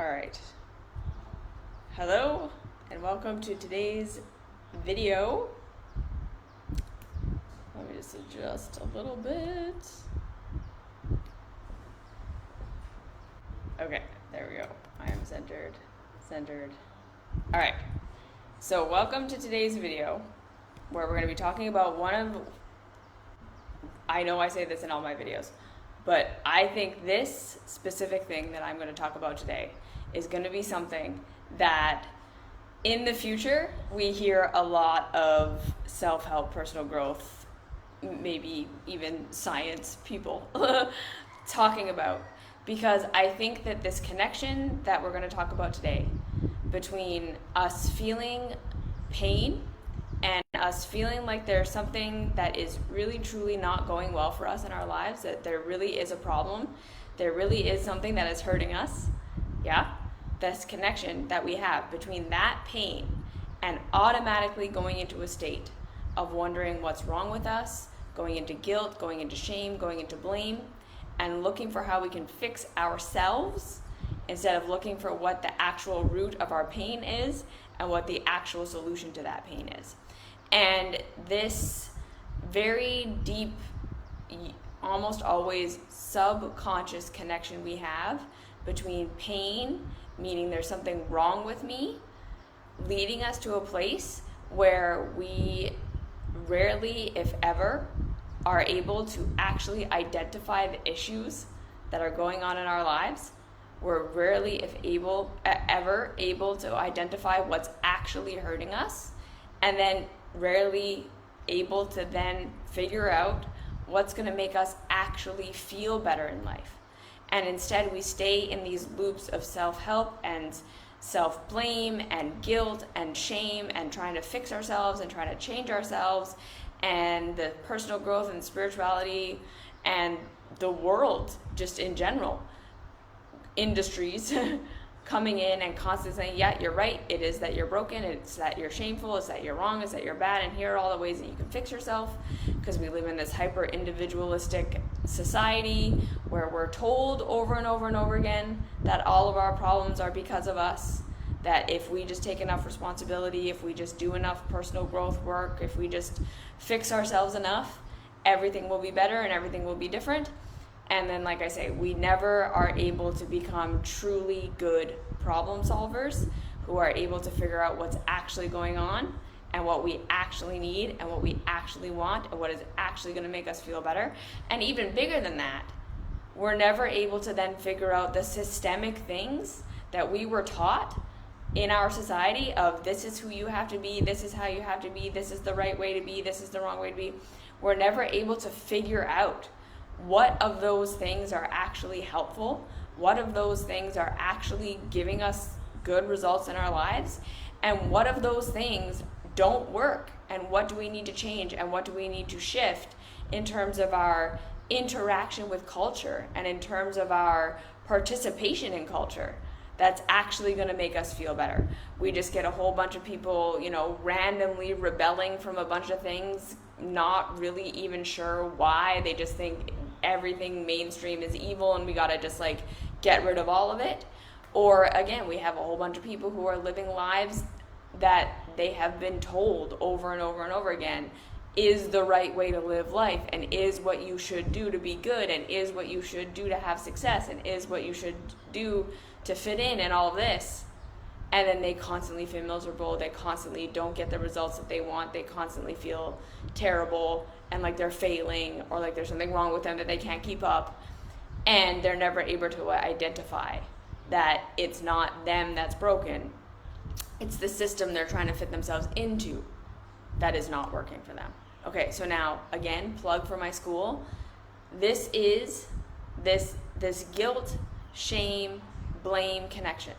Alright. Hello, and welcome to today's video. Let me just adjust a little bit. Okay, there we go. I am centered. Alright, so welcome to today's video, where we're going to be talking about I know I say this in all my videos, but I think this specific thing that I'm going to talk about today is going to be something that in the future we hear a lot of self-help, personal growth, maybe even science people talking about, because I think that this connection that we're going to talk about today between us feeling pain and us feeling like there's something that is really truly not going well for us in our lives, that there really is a problem, there really is something that is hurting us, this connection that we have between that pain and automatically going into a state of wondering what's wrong with us, going into guilt, going into shame, going into blame, and looking for how we can fix ourselves instead of looking for what the actual root of our pain is and what the actual solution to that pain is. And this very deep, almost always subconscious connection we have between pain, meaning there's something wrong with me, leading us to a place where we rarely, if ever, are able to actually identify the issues that are going on in our lives. We're rarely, if ever, able to identify what's actually hurting us, and then rarely able to then figure out what's going to make us actually feel better in life. And instead we stay in these loops of self-help and self-blame and guilt and shame and trying to fix ourselves and trying to change ourselves, and the personal growth and spirituality and the world just in general, industries coming in and constantly saying, yeah, you're right, it is that you're broken, it's that you're shameful, it's that you're wrong, it's that you're bad, and here are all the ways that you can fix yourself, because we live in this hyper individualistic society where we're told over and over and over again that all of our problems are because of us, that if we just take enough responsibility, if we just do enough personal growth work, if we just fix ourselves enough, everything will be better and everything will be different. And then, like I say, we never are able to become truly good problem solvers who are able to figure out what's actually going on and what we actually need and what we actually want and what is actually going to make us feel better. And even bigger than that, we're never able to then figure out the systemic things that we were taught in our society of this is who you have to be, this is how you have to be, this is the right way to be, this is the wrong way to be. We're never able to figure out what of those things are actually helpful, what of those things are actually giving us good results in our lives, and what of those things don't work, and what do we need to change, and what do we need to shift in terms of our interaction with culture and in terms of our participation in culture that's actually going to make us feel better. We just get a whole bunch of people, randomly rebelling from a bunch of things, not really even sure why. They just think everything mainstream is evil and we got to just get rid of all of it. Or again, we have a whole bunch of people who are living lives that they have been told over and over and over again is the right way to live life, and is what you should do to be good, and is what you should do to have success, and is what you should do to fit in, and all of this. And then they constantly feel miserable, they constantly don't get the results that they want, they constantly feel terrible and like they're failing, or like there's something wrong with them that they can't keep up, and they're never able to identify that it's not them that's broken, it's the system they're trying to fit themselves into that is not working for them. Okay, so now again, plug for my school. This is this guilt, shame, blame connection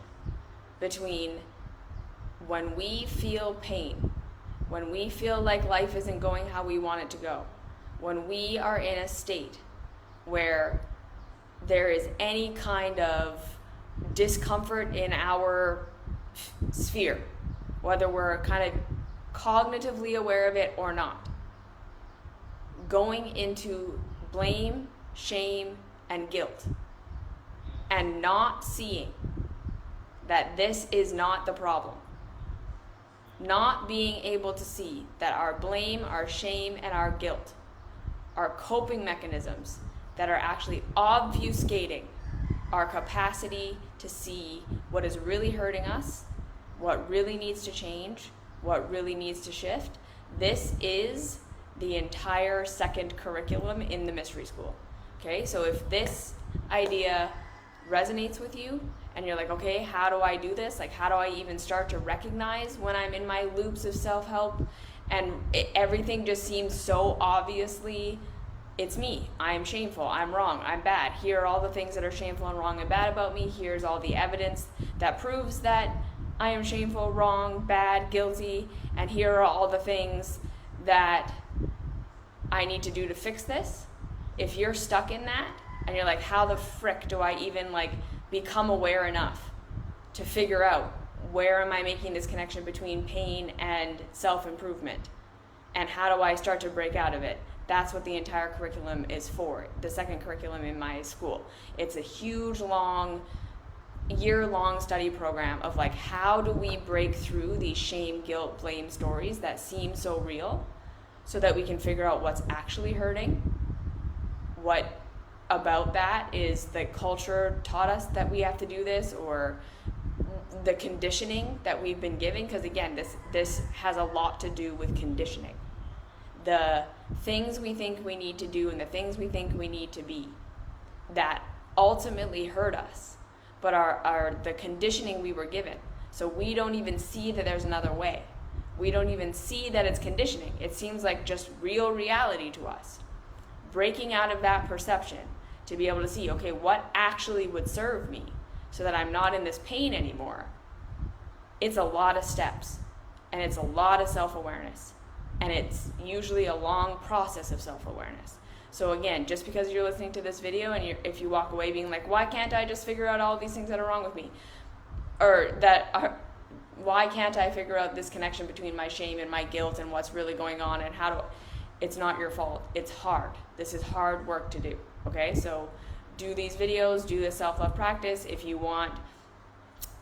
between when we feel pain, when we feel like life isn't going how we want it to go, when we are in a state where there is any kind of discomfort in our sphere, whether we're kind of cognitively aware of it or not, going into blame, shame, and guilt, and not seeing that this is not the problem. Not being able to see that our blame, our shame, and our guilt are coping mechanisms that are actually obfuscating our capacity to see what is really hurting us, what really needs to change, what really needs to shift. This is the entire second curriculum in the mystery school. Okay, so if this idea resonates with you and you're like, okay, how do I do this? Like, how do I even start to recognize when I'm in my loops of self-help and everything just seems so obviously, it's me, I'm shameful, I'm wrong, I'm bad. Here are all the things that are shameful and wrong and bad about me. Here's all the evidence that proves that I am shameful, wrong, bad, guilty, and here are all the things that I need to do to fix this. If you're stuck in that and you're like, how the frick do I even like become aware enough to figure out where am I making this connection between pain and self-improvement, and how do I start to break out of it? That's what the entire curriculum is for, the second curriculum in my school. It's a huge, long, year-long study program of like, how do we break through these shame, guilt, blame stories that seem so real so that we can figure out what's actually hurting, what about that is the culture taught us that we have to do this, or the conditioning that we've been given, because again, this has a lot to do with conditioning. The things we think we need to do and the things we think we need to be that ultimately hurt us, but are the conditioning we were given. So we don't even see that there's another way. We don't even see that it's conditioning. It seems like just real reality to us. Breaking out of that perception to be able to see, okay, what actually would serve me so that I'm not in this pain anymore. It's a lot of steps, and it's a lot of self-awareness, and it's usually a long process of self-awareness. So again, just because you're listening to this video and if you walk away being like, why can't I just figure out all these things that are wrong with me? Why can't I figure out this connection between my shame and my guilt and what's really going on and it's not your fault. It's hard. This is hard work to do, okay? So do these videos, do the self-love practice. If you want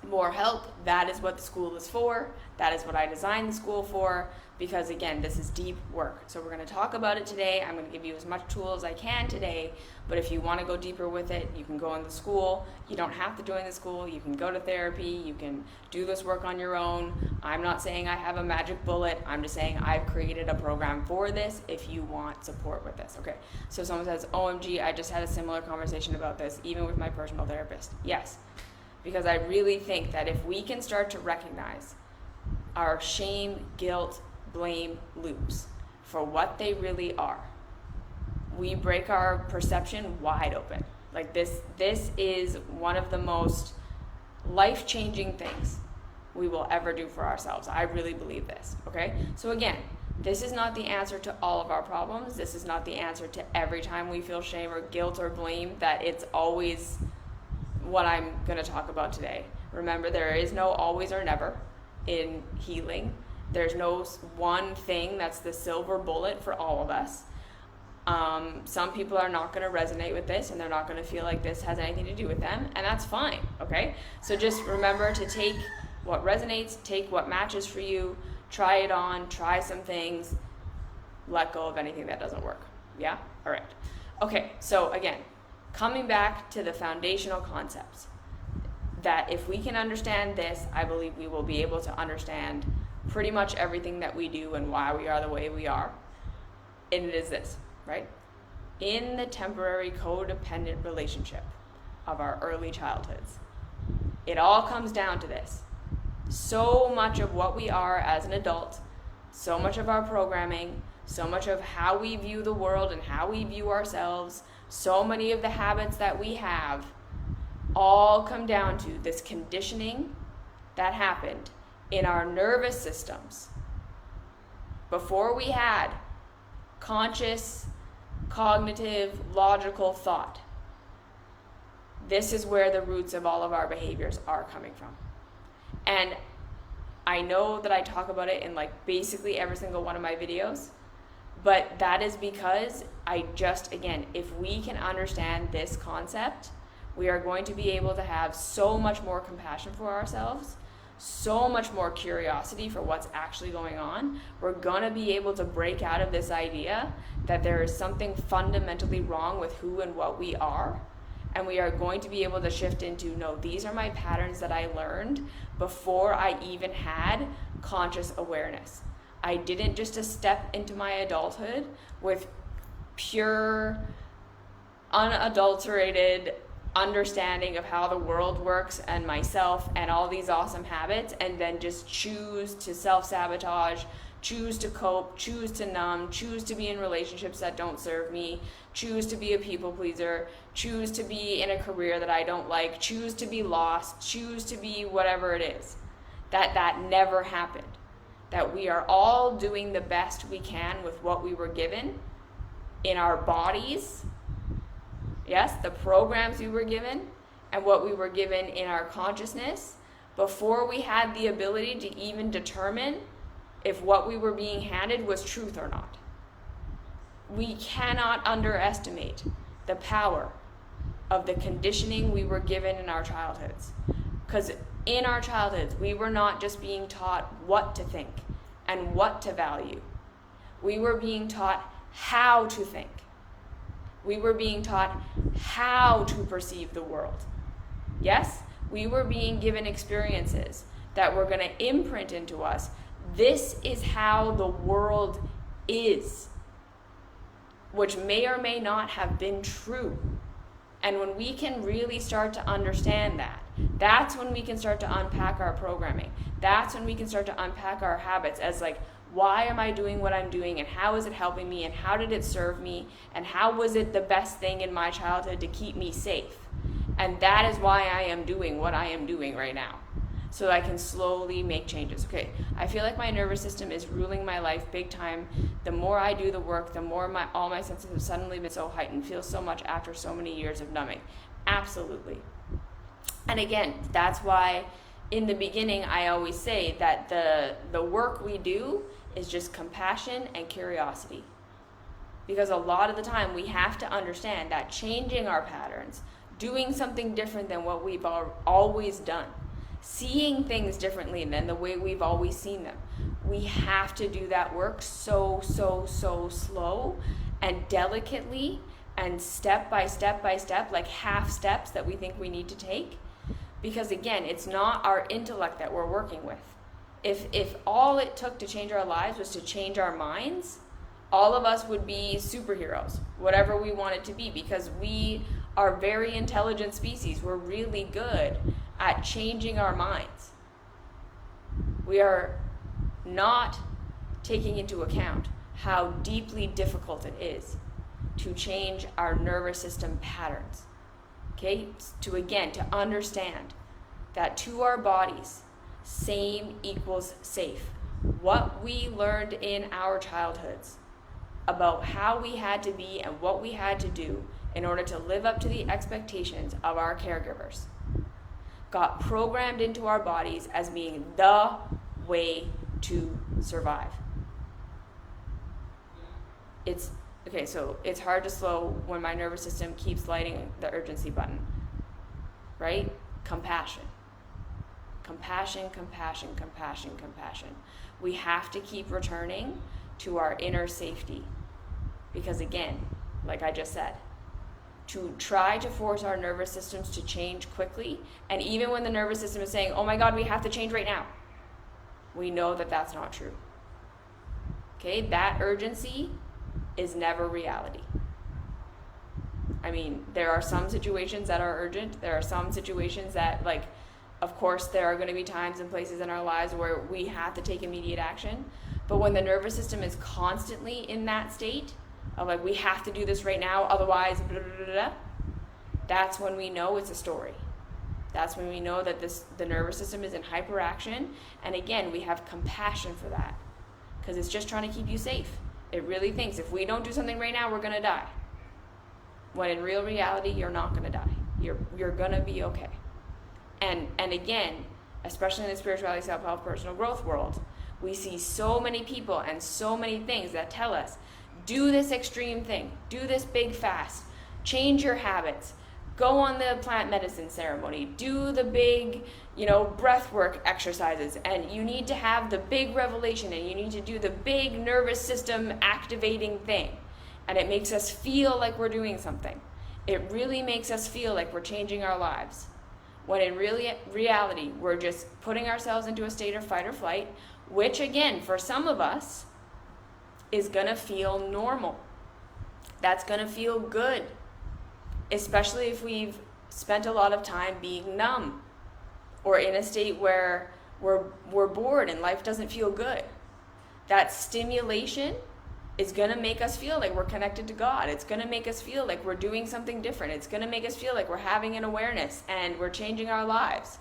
more help, that is what the school is for. That is what I designed the school for, because again, this is deep work. So we're going to talk about it today. I'm going to give you as much tool as I can today, but if you want to go deeper with it, you can go in the school. You don't have to join the school. You can go to therapy. You can do this work on your own. I'm not saying I have a magic bullet. I'm just saying I've created a program for this if you want support with this. Okay, so someone says, OMG, I just had a similar conversation about this, even with my personal therapist. Yes, because I really think that if we can start to recognize our shame, guilt, blame loops for what they really are, we break our perception wide open. Like this is one of the most life-changing things we will ever do for ourselves. I really believe this, okay? So again, this is not the answer to all of our problems. This is not the answer to every time we feel shame or guilt or blame, that it's always what I'm going to talk about today. Remember, there is no always or never in healing. There's no one thing that's the silver bullet for all of us. Some people are not going to resonate with this, and they're not going to feel like this has anything to do with them, and that's fine, okay? So just remember to take what resonates, take what matches for you, try it on, try some things, let go of anything that doesn't work. Yeah? All right. Okay, so again, coming back to the foundational concepts, that if we can understand this, I believe we will be able to understand pretty much everything that we do and why we are the way we are. And it is this, right? In the temporary codependent relationship of our early childhoods, it all comes down to this. So much of what we are as an adult, so much of our programming, so much of how we view the world and how we view ourselves, so many of the habits that we have all come down to this conditioning that happened in our nervous systems before we had conscious, cognitive, logical thought. This is where the roots of all of our behaviors are coming from. And I know that I talk about it in like basically every single one of my videos, but that is because again, if we can understand this concept, We are going to be able to have so much more compassion for ourselves, so much more curiosity for what's actually going on. We're going to be able to break out of this idea that there is something fundamentally wrong with who and what we are. And we are going to be able to shift into, no, these are my patterns that I learned before I even had conscious awareness. I didn't just step into my adulthood with pure, unadulterated understanding of how the world works and myself and all these awesome habits, and then just choose to self-sabotage, choose to cope, choose to numb, choose to be in relationships that don't serve me, choose to be a people pleaser, choose to be in a career that I don't like, choose to be lost, choose to be whatever it is. That never happened. That we are all doing the best we can with what we were given in our bodies. Yes, the programs we were given and what we were given in our consciousness before we had the ability to even determine if what we were being handed was truth or not. We cannot underestimate the power of the conditioning we were given in our childhoods. Because in our childhoods, we were not just being taught what to think and what to value. We were being taught how to think. We were being taught how to perceive the world. Yes, we were being given experiences that were going to imprint into us. This is how the world is, which may or may not have been true. And when we can really start to understand that, that's when we can start to unpack our programming. That's when we can start to unpack our habits as like, why am I doing what I'm doing, and how is it helping me, and how did it serve me, and how was it the best thing in my childhood to keep me safe? And that is why I am doing what I am doing right now, so I can slowly make changes. Okay, I feel like my nervous system is ruling my life big time. The more I do the work, the more all my senses have suddenly been so heightened, feel so much after so many years of numbing. Absolutely. And again, that's why in the beginning I always say that the work we do is just compassion and curiosity. Because a lot of the time we have to understand that changing our patterns, doing something different than what we've always done, seeing things differently than the way we've always seen them, we have to do that work so slow and delicately and step by step, like half steps that we think we need to take. Because again, it's not our intellect that we're working with. If all it took to change our lives was to change our minds, all of us would be superheroes, whatever we want it to be, because we are very intelligent species. We're really good at changing our minds. We are not taking into account how deeply difficult it is to change our nervous system patterns. Okay, to understand that to our bodies, same equals safe. What we learned in our childhoods about how we had to be and what we had to do in order to live up to the expectations of our caregivers got programmed into our bodies as being the way to survive. So it's hard to slow when my nervous system keeps lighting the urgency button, right? Compassion. We have to keep returning to our inner safety. Because again, like I just said, to try to force our nervous systems to change quickly, and even when the nervous system is saying, oh my God, we have to change right now, we know that that's not true. Okay, that urgency is never reality. I mean, there are some situations that are urgent. There are some situations that, like, of course, there are going to be times and places in our lives where we have to take immediate action. But when the nervous system is constantly in that state of like, we have to do this right now, otherwise, blah, blah, blah, blah, that's when we know it's a story. That's when we know that the nervous system is in hyperaction. And again, we have compassion for that because it's just trying to keep you safe. It really thinks if we don't do something right now, we're going to die. When in real reality, you're not going to die. You're going to be okay. And again, especially in the spirituality, self-help, personal growth world, we see so many people and so many things that tell us, do this extreme thing, do this big fast, change your habits, go on the plant medicine ceremony, do the big, breath work exercises, and you need to have the big revelation, and you need to do the big nervous system activating thing. And it makes us feel like we're doing something. It really makes us feel like we're changing our lives. When in reality, we're just putting ourselves into a state of fight or flight, which again, for some of us, is gonna feel normal. That's gonna feel good, especially if we've spent a lot of time being numb or in a state where we're bored and life doesn't feel good. That stimulation is gonna make us feel like we're connected to God. It's gonna make us feel like we're doing something different. It's gonna make us feel like we're having an awareness and we're changing our lives.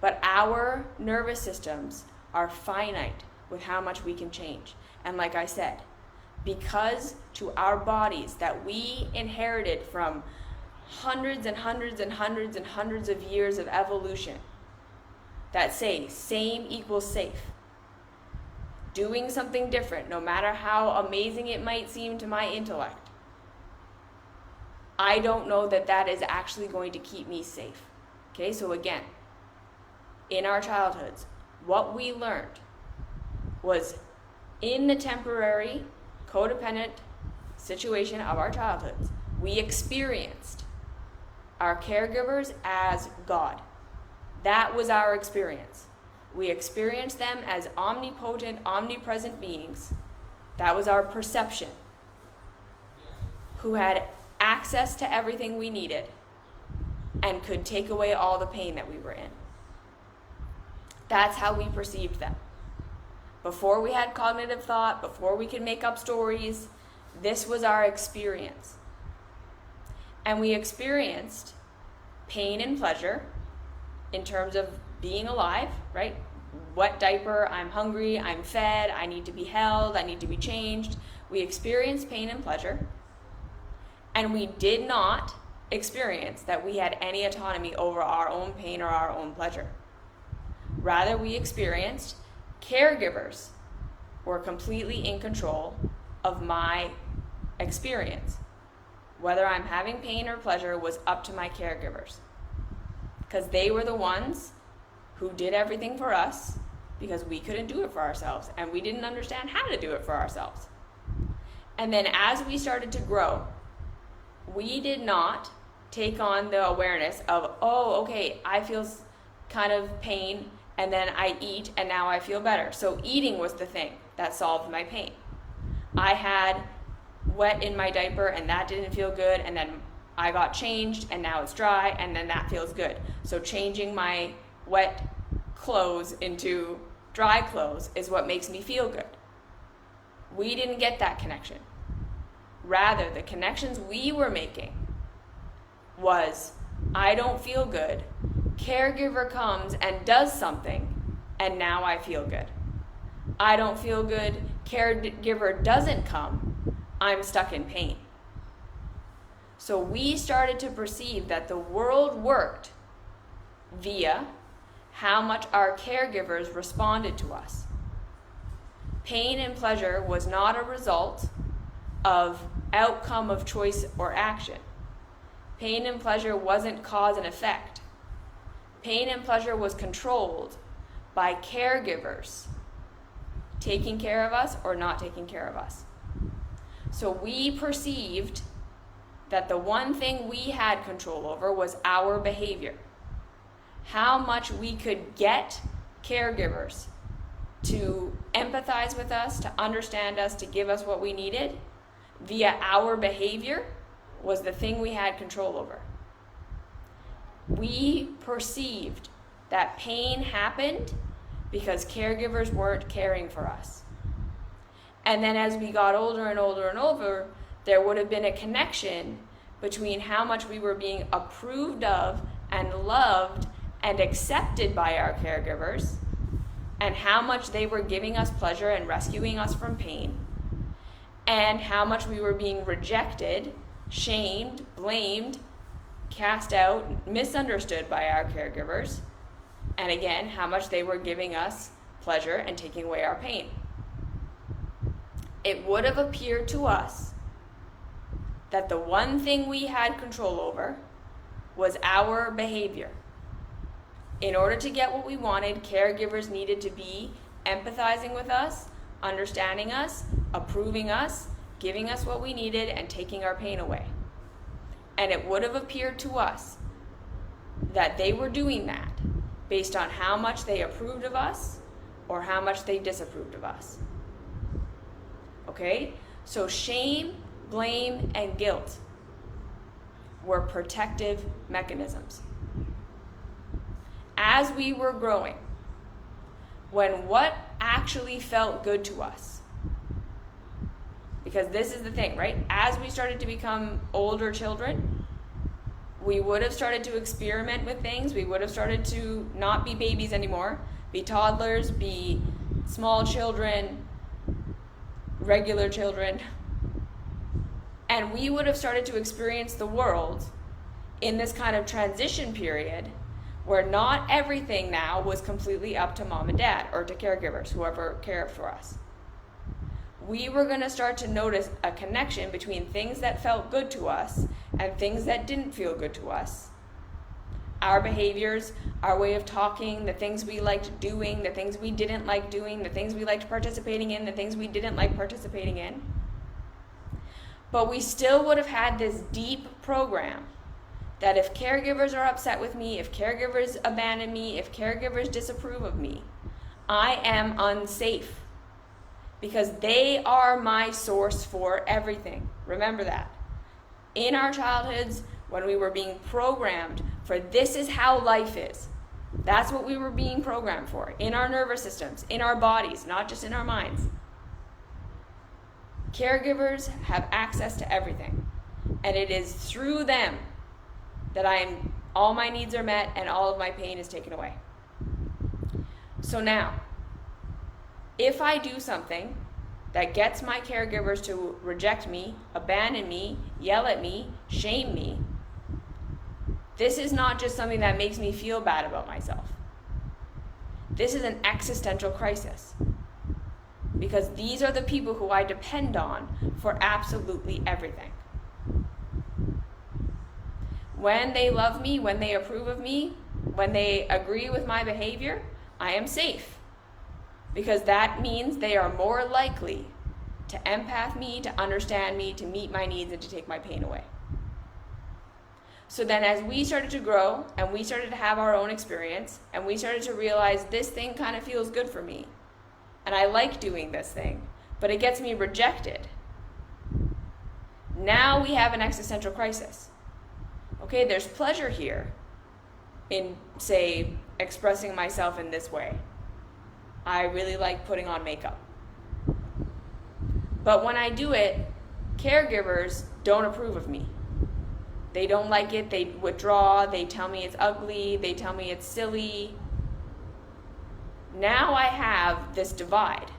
But our nervous systems are finite with how much we can change. And like I said, because to our bodies that we inherited from hundreds and hundreds and hundreds and hundreds of years of evolution that say same equals safe, doing something different, no matter how amazing it might seem to my intellect, I don't know that that is actually going to keep me safe. Okay, so again, in our childhoods, what we learned was in the temporary, codependent situation of our childhoods, we experienced our caregivers as God. That was our experience. We experienced them as omnipotent, omnipresent beings. That was our perception, who had access to everything we needed and could take away all the pain that we were in. That's how we perceived them. Before we had cognitive thought, before we could make up stories, this was our experience. And we experienced pain and pleasure in terms of being alive, right? Wet diaper, I'm hungry, I'm fed, I need to be held, I need to be changed. We experienced pain and pleasure, and we did not experience that we had any autonomy over our own pain or our own pleasure. Rather, we experienced caregivers were completely in control of my experience. Whether I'm having pain or pleasure was up to my caregivers, because they were the ones who did everything for us, because we couldn't do it for ourselves and we didn't understand how to do it for ourselves. And then as we started to grow, we did not take on the awareness of, oh, okay, I feel kind of pain, and then I eat and now I feel better. So eating was the thing that solved my pain. I had wet in my diaper and that didn't feel good, and then I got changed and now it's dry and then that feels good. So changing my wet clothes into dry clothes is what makes me feel good. We didn't get that connection. Rather, the connections we were making was, I don't feel good, caregiver comes and does something, and now I feel good. I don't feel good, caregiver doesn't come, I'm stuck in pain. So we started to perceive that the world worked via how much our caregivers responded to us. Pain and pleasure was not a result of outcome of choice or action. Pain and pleasure wasn't cause and effect. Pain and pleasure was controlled by caregivers taking care of us or not taking care of us. So we perceived that the one thing we had control over was our behavior. How much we could get caregivers to empathize with us, to understand us, to give us what we needed via our behavior was the thing we had control over. We perceived that pain happened because caregivers weren't caring for us. And then as we got older and older and older, there would have been a connection between how much we were being approved of and loved and accepted by our caregivers, and how much they were giving us pleasure and rescuing us from pain, and how much we were being rejected, shamed, blamed, cast out, misunderstood by our caregivers, and again, how much they were giving us pleasure and taking away our pain. It would have appeared to us that the one thing we had control over was our behavior. In order to get what we wanted, caregivers needed to be empathizing with us, understanding us, approving us, giving us what we needed, and taking our pain away. And it would have appeared to us that they were doing that based on how much they approved of us or how much they disapproved of us. Okay? So shame, blame, and guilt were protective mechanisms. As we were growing, when what actually felt good to us, because this is the thing, right? As we started to become older children, we would have started to experiment with things. We would have started to not be babies anymore, be toddlers, be small children, regular children. And we would have started to experience the world in this kind of transition period where not everything now was completely up to mom and dad or to caregivers, whoever cared for us. We were going to start to notice a connection between things that felt good to us and things that didn't feel good to us. Our behaviors, our way of talking, the things we liked doing, the things we didn't like doing, the things we liked participating in, the things we didn't like participating in. But we still would have had this deep program that if caregivers are upset with me, if caregivers abandon me, if caregivers disapprove of me, I am unsafe because they are my source for everything. Remember that. In our childhoods, when we were being programmed for this is how life is, that's what we were being programmed for in our nervous systems, in our bodies, not just in our minds. Caregivers have access to everything, and it is through them that all my needs are met and all of my pain is taken away. So now, if I do something that gets my caregivers to reject me, abandon me, yell at me, shame me, this is not just something that makes me feel bad about myself. This is an existential crisis. Because these are the people who I depend on for absolutely everything. When they love me, when they approve of me, when they agree with my behavior, I am safe. Because that means they are more likely to empath me, to understand me, to meet my needs, and to take my pain away. So then as we started to grow, and we started to have our own experience, and we started to realize this thing kind of feels good for me, and I like doing this thing, but it gets me rejected. Now we have an existential crisis. Okay, there's pleasure here in, say, expressing myself in this way. I really like putting on makeup. But when I do it, caregivers don't approve of me. They don't like it, they withdraw, they tell me it's ugly, they tell me it's silly. Now I have this divide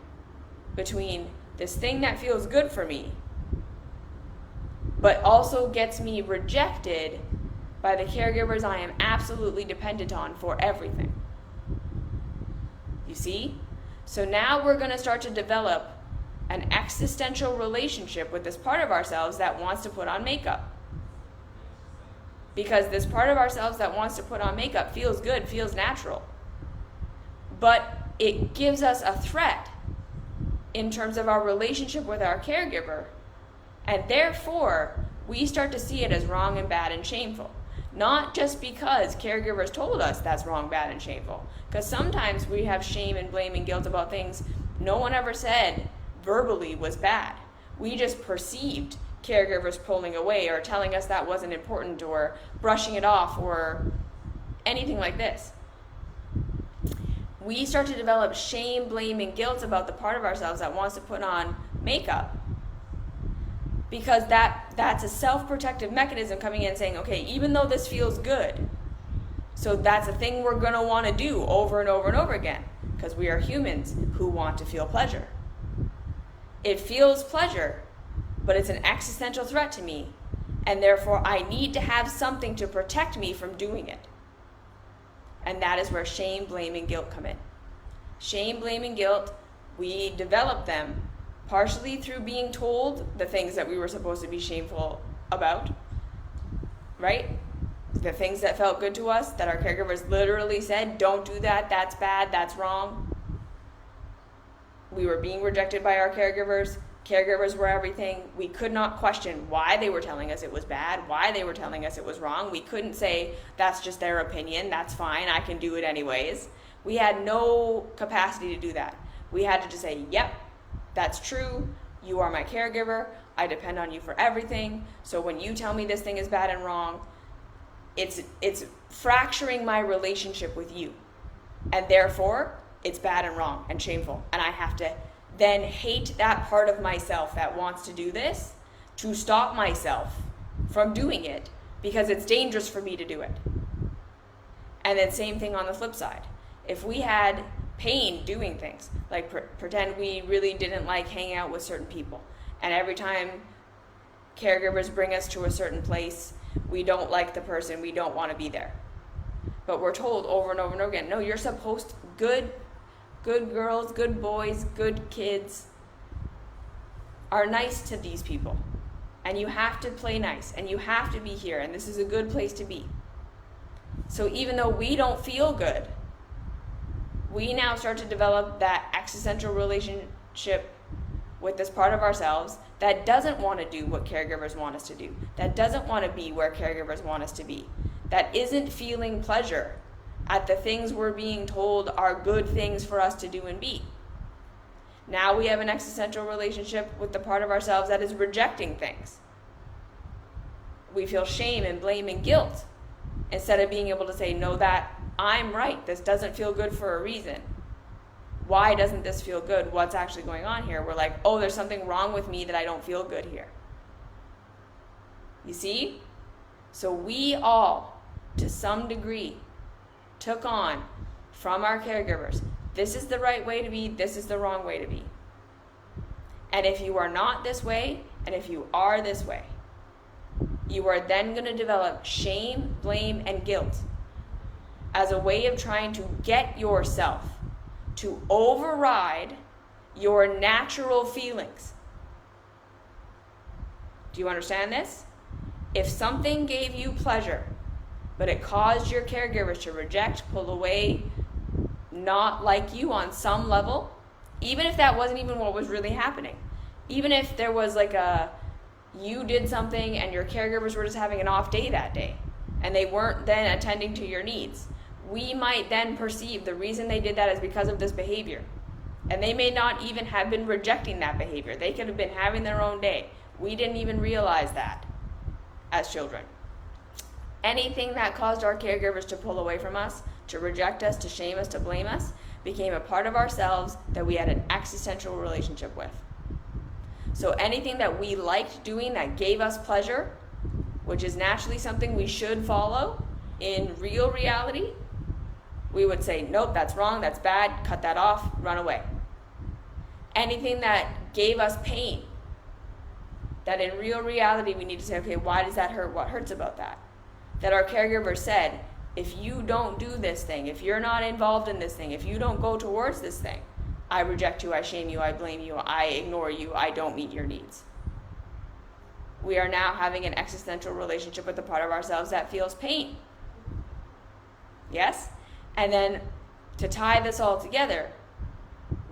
between this thing that feels good for me, but also gets me rejected by the caregivers I am absolutely dependent on for everything. You see? So now we're going to start to develop an existential relationship with this part of ourselves that wants to put on makeup. Because this part of ourselves that wants to put on makeup feels good, feels natural. But it gives us a threat in terms of our relationship with our caregiver. And therefore, we start to see it as wrong and bad and shameful. Not just because caregivers told us that's wrong, bad, and shameful. Because sometimes we have shame and blame and guilt about things no one ever said verbally was bad. We just perceived caregivers pulling away or telling us that wasn't important or brushing it off or anything like this. We start to develop shame, blame, and guilt about the part of ourselves that wants to put on makeup. Because that's a self-protective mechanism coming in saying, okay, even though this feels good, so that's a thing we're going to want to do over and over and over again, because we are humans who want to feel pleasure. It feels pleasure, but it's an existential threat to me, and therefore I need to have something to protect me from doing it. And that is where shame, blame, and guilt come in. Shame, blame, and guilt, we develop them partially through being told the things that we were supposed to be shameful about, right? the things that felt good to us, that our caregivers literally said, don't do that, that's bad, that's wrong. We were being rejected by our caregivers. Caregivers were everything. We could not question why they were telling us it was bad, why they were telling us it was wrong. We couldn't say, that's just their opinion, that's fine, I can do it anyways. We had no capacity to do that. We had to just say, yep, that's true, you are my caregiver, I depend on you for everything, so when you tell me this thing is bad and wrong, it's fracturing my relationship with you. And therefore, it's bad and wrong and shameful. And I have to then hate that part of myself that wants to do this to stop myself from doing it because it's dangerous for me to do it. And then same thing on the flip side. If we had pain doing things, like pretend we really didn't like hanging out with certain people, and every time caregivers bring us to a certain place, we don't like the person, we don't want to be there. But we're told over and over and over again, no, you're supposed to, good girls, good boys, good kids are nice to these people. And you have to play nice, and you have to be here, and this is a good place to be. So even though we don't feel good, we now start to develop that existential relationship with this part of ourselves that doesn't want to do what caregivers want us to do, that doesn't want to be where caregivers want us to be, that isn't feeling pleasure at the things we're being told are good things for us to do and be. Now we have an existential relationship with the part of ourselves that is rejecting things. We feel shame and blame and guilt instead of being able to say, no, that I'm right. This doesn't feel good for a reason. Why doesn't this feel good? What's actually going on here? We're like, oh, there's something wrong with me that I don't feel good here. You see? So we all, to some degree, took on from our caregivers, this is the right way to be, this is the wrong way to be. And if you are not this way, and if you are this way, you are then going to develop shame, blame, and guilt as a way of trying to get yourself to override your natural feelings. Do you understand this? If something gave you pleasure, but it caused your caregivers to reject, pull away, not like you on some level, even if that wasn't even what was really happening, even if there was like you did something and your caregivers were just having an off day that day, and they weren't then attending to your needs, we might then perceive the reason they did that is because of this behavior. And they may not even have been rejecting that behavior. They could have been having their own day. We didn't even realize that as children. Anything that caused our caregivers to pull away from us, to reject us, to shame us, to blame us, became a part of ourselves that we had an existential relationship with. So anything that we liked doing that gave us pleasure, which is naturally something we should follow in real reality, we would say, nope, that's wrong, that's bad, cut that off, run away. Anything that gave us pain, that in real reality we need to say, okay, why does that hurt? What hurts about that? That our caregiver said, if you don't do this thing, if you're not involved in this thing, if you don't go towards this thing, I reject you, I shame you, I blame you, I ignore you, I don't meet your needs. We are now having an existential relationship with the part of ourselves that feels pain. Yes? And then to tie this all together,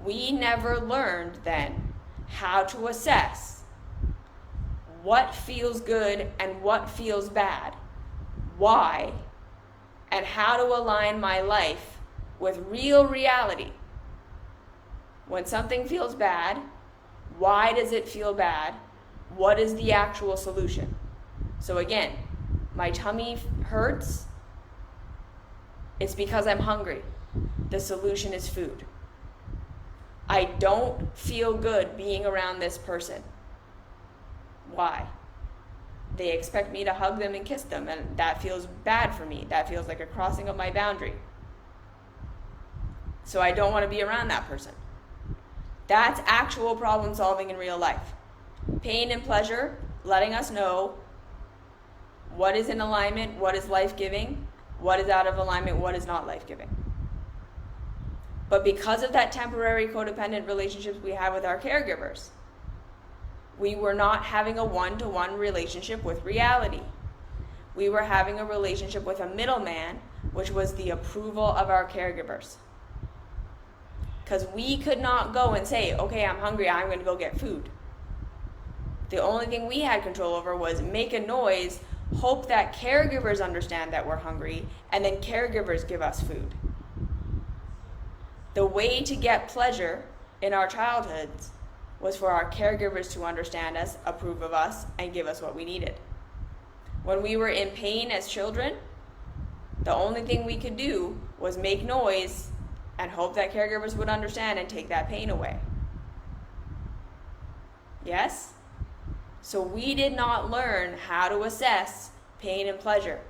we never learned then how to assess what feels good and what feels bad, why, and how to align my life with real reality. When something feels bad, why does it feel bad? What is the actual solution? So again, my tummy hurts. It's because I'm hungry. The solution is food. I don't feel good being around this person. Why? They expect me to hug them and kiss them, and that feels bad for me. That feels like a crossing of my boundary. So I don't want to be around that person. That's actual problem solving in real life. Pain and pleasure, letting us know what is in alignment, what is life-giving, what is out of alignment, what is not life-giving. But because of that temporary codependent relationships we have with our caregivers, we were not having a one-to-one relationship with reality. we were having a relationship with a middleman, which was the approval of our caregivers. Because we could not go and say, okay, I'm hungry, I'm going to go get food. The only thing we had control over was make a noise, hope that caregivers understand that we're hungry, and then caregivers give us food. The way to get pleasure in our childhoods was for our caregivers to understand us, approve of us, and give us what we needed. When we were in pain as children, the only thing we could do was make noise and hope that caregivers would understand and take that pain away. Yes? So we did not learn how to assess pain and pleasure.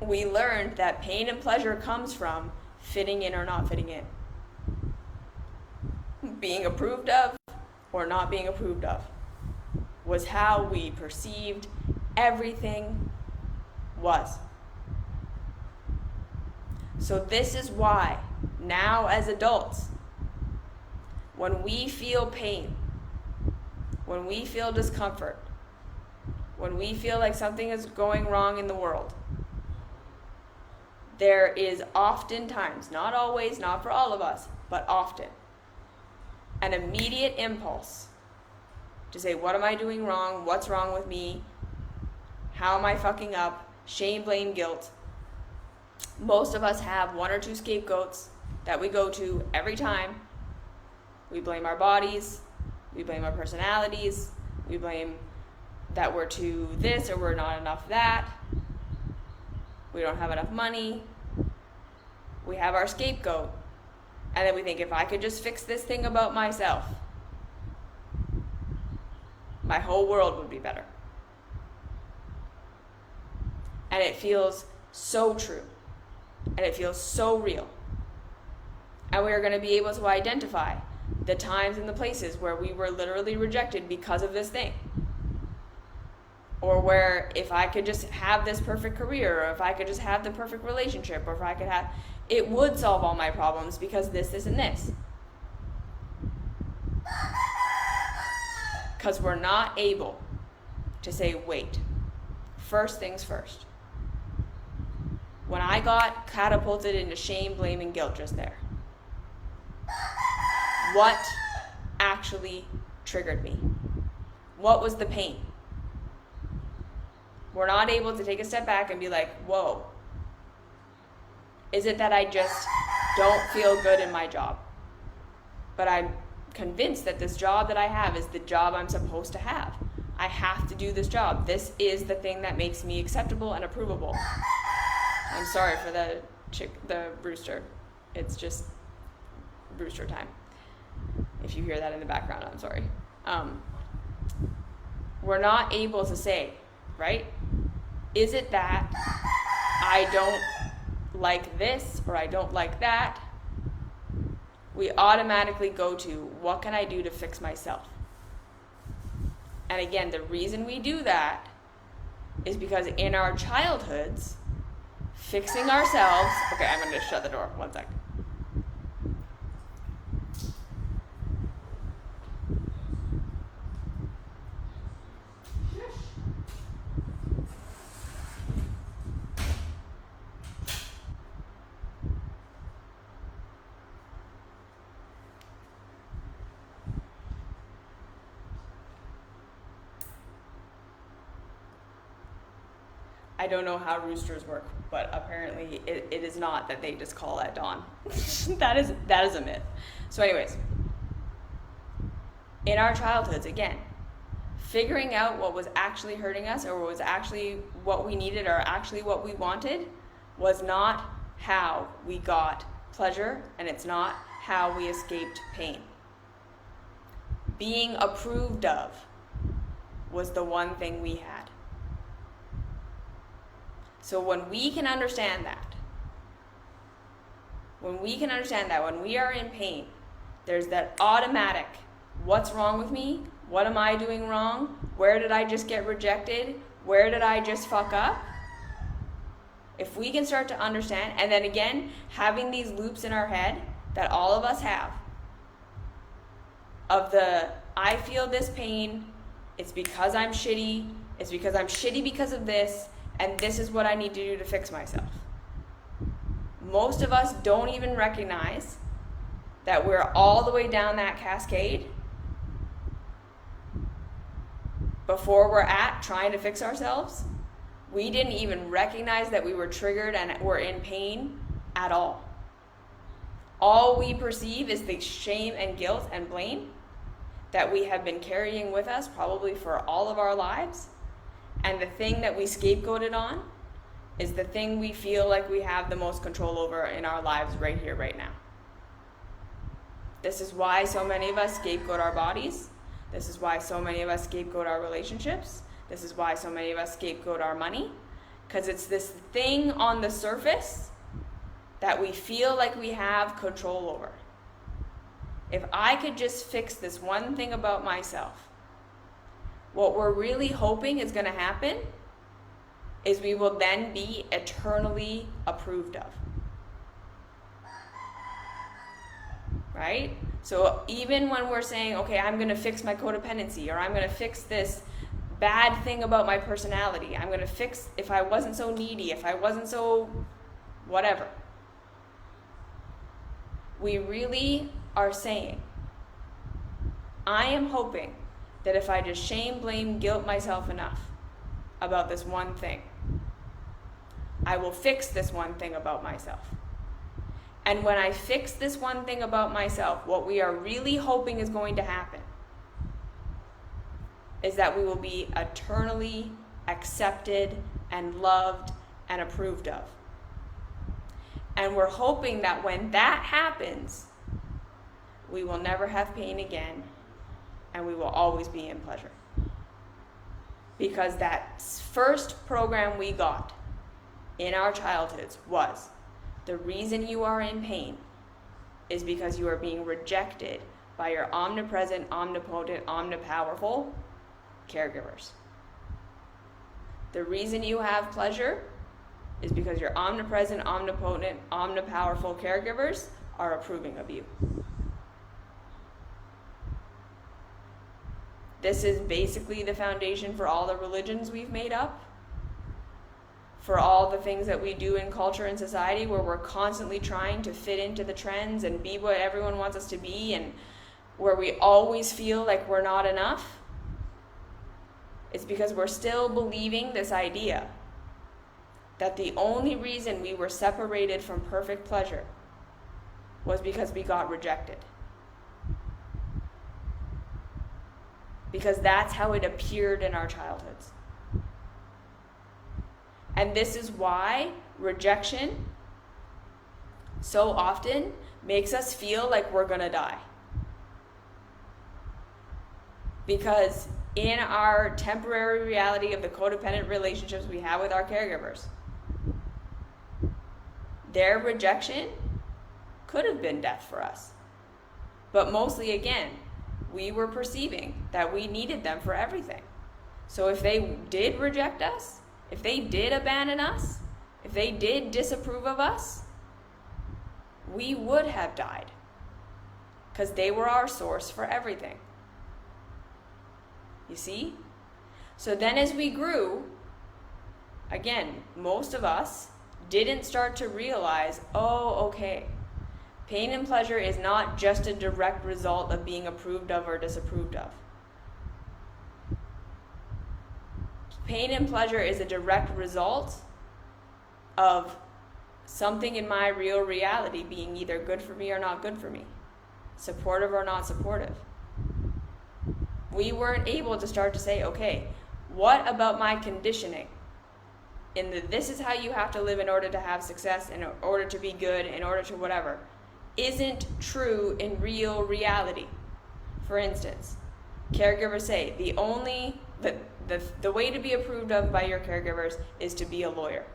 We learned that pain and pleasure comes from fitting in or not fitting in. Being approved of or not being approved of was how we perceived everything was. So this is why now as adults, when we feel pain, when we feel discomfort, when we feel like something is going wrong in the world, there is oftentimes, not always, not for all of us, but often, an immediate impulse to say, what am I doing wrong? What's wrong with me? How am I fucking up? Shame, blame, guilt. Most of us have one or two scapegoats that we go to every time. We blame our bodies. We blame our personalities. We blame that we're too this or we're not enough that. We don't have enough money. We have our scapegoat. And then we think, if I could just fix this thing about myself, my whole world would be better. And it feels so true. And it feels so real. And we are going to be able to identify the times and the places where we were literally rejected because of this thing. Or where if I could just have this perfect career, or if I could just have the perfect relationship, or if I could have, it would solve all my problems because this, and this. Because we're not able to say, wait, first things first. When I got catapulted into shame, blame, and guilt just there, what actually triggered me? What was the pain? We're not able to take a step back and be like, whoa, is it that I just don't feel good in my job? But I'm convinced that this job that I have is the job I'm supposed to have. I have to do this job. This is the thing that makes me acceptable and approvable. I'm sorry for the rooster. It's just rooster time. If you hear that in the background, I'm sorry. We're not able to say, right? Is it that I don't like this or I don't like that? We automatically go to, what can I do to fix myself? And again, the reason we do that is because in our childhoods, fixing ourselves... Okay, I'm going to shut the door. 1 sec. I don't know how roosters work, but apparently it is not that they just call at dawn. that is a myth. So anyways, in our childhoods, again, figuring out what was actually hurting us or was actually what we needed or actually what we wanted was not how we got pleasure, and it's not how we escaped pain. Being approved of was the one thing we had. So when we can understand that, when we are in pain, there's that automatic, what's wrong with me? What am I doing wrong? Where did I just get rejected? Where did I just fuck up? If we can start to understand, and then again, having these loops in our head that all of us have, of the, I feel this pain, it's because I'm shitty, It's because I'm shitty because of this, and this is what I need to do to fix myself. Most of us don't even recognize that we're all the way down that cascade before we're at trying to fix ourselves. We didn't even recognize that we were triggered and were in pain at all. All we perceive is the shame and guilt and blame that we have been carrying with us probably for all of our lives. And the thing that we scapegoated on is the thing we feel like we have the most control over in our lives right here, right now. This is why so many of us scapegoat our bodies. This is why so many of us scapegoat our relationships. This is why so many of us scapegoat our money. Because it's this thing on the surface that we feel like we have control over. If I could just fix this one thing about myself, what we're really hoping is going to happen is we will then be eternally approved of. Right? So even when we're saying, okay, I'm going to fix my codependency, or I'm going to fix this bad thing about my personality, I'm going to fix if I wasn't so needy, if I wasn't so whatever, we really are saying, I am hoping that if I just shame, blame, guilt myself enough about this one thing, I will fix this one thing about myself. And when I fix this one thing about myself, what we are really hoping is going to happen is that we will be eternally accepted and loved and approved of. And we're hoping that when that happens, we will never have pain again, and we will always be in pleasure. Because that first program we got in our childhoods was, the reason you are in pain is because you are being rejected by your omnipresent, omnipotent, omnipowerful caregivers. The reason you have pleasure is because your omnipresent, omnipotent, omnipowerful caregivers are approving of you. This is basically the foundation for all the religions we've made up, for all the things that we do in culture and society, where we're constantly trying to fit into the trends and be what everyone wants us to be, and where we always feel like we're not enough. It's because we're still believing this idea that the only reason we were separated from perfect pleasure was because we got rejected. Because that's how it appeared in our childhoods. And this is why rejection so often makes us feel like we're gonna die. Because in our temporary reality of the codependent relationships we have with our caregivers, their rejection could have been death for us. But mostly, again, we were perceiving that we needed them for everything. So if they did reject us, if they did abandon us, if they did disapprove of us, we would have died. Because they were our source for everything. You see? So then as we grew, again, most of us didn't start to realize, oh, okay, pain and pleasure is not just a direct result of being approved of or disapproved of. Pain and pleasure is a direct result of something in my real reality being either good for me or not good for me, supportive or not supportive. We weren't able to start to say, okay, what about my conditioning? This is how you have to live in order to have success, in order to be good, in order to whatever, isn't true in real reality. For instance, caregivers say the way to be approved of by your caregivers is to be a lawyer.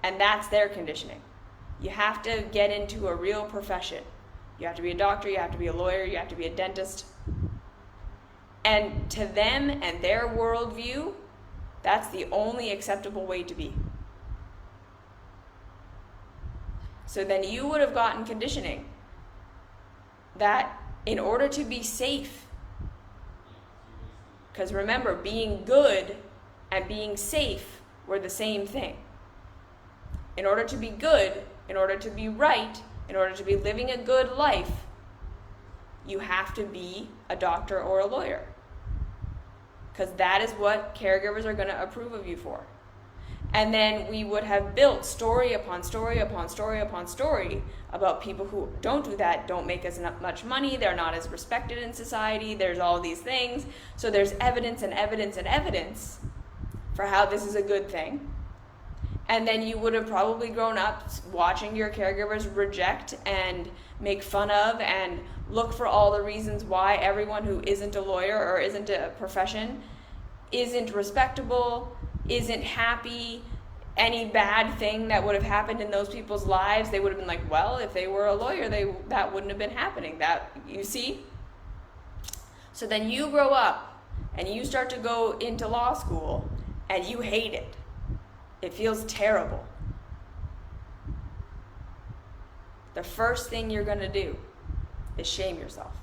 And that's their conditioning. You have to get into a real profession. You have to be a doctor, you have to be a lawyer, you have to be a dentist. And to them and their worldview, that's the only acceptable way to be. So then you would have gotten conditioning that in order to be safe, Because remember, being good and being safe were the same thing. In order to be good, in order to be right, in order to be living a good life, you have to be a doctor or a lawyer. Because that is what caregivers are going to approve of you for. And then we would have built story upon story upon story upon story about people who don't do that, don't make as much money, they're not as respected in society, there's all these things. So there's evidence and evidence and evidence for how this is a good thing. And then you would have probably grown up watching your caregivers reject and make fun of and look for all the reasons why everyone who isn't a lawyer or isn't a profession isn't respectable, isn't happy. Any bad thing that would have happened in those people's lives, they would have been like, well, if they were a lawyer, that wouldn't have been happening. That, you see? So then you grow up and you start to go into law school and you hate it. It feels terrible. The first thing you're going to do is shame yourself.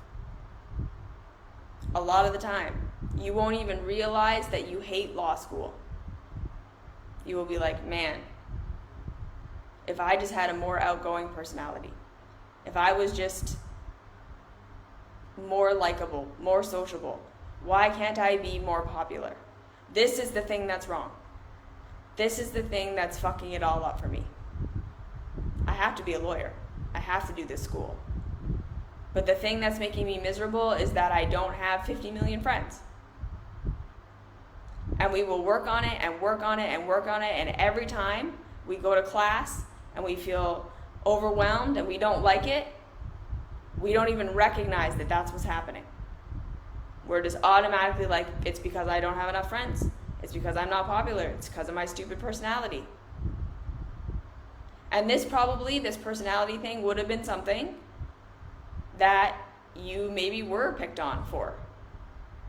A lot of the time, you won't even realize that you hate law school. You will be like, man, if I just had a more outgoing personality, if I was just more likable, more sociable, why can't I be more popular? This is the thing that's wrong. This is the thing that's fucking it all up for me. I have to be a lawyer. I have to do this school. But the thing that's making me miserable is that I don't have 50 million friends. And we will work on it and work on it and work on it, and every time we go to class and we feel overwhelmed and we don't like it, we don't even recognize that that's what's happening. We're just automatically like, it's because I don't have enough friends. It's because I'm not popular. It's because of my stupid personality. And this personality thing would have been something that you maybe were picked on for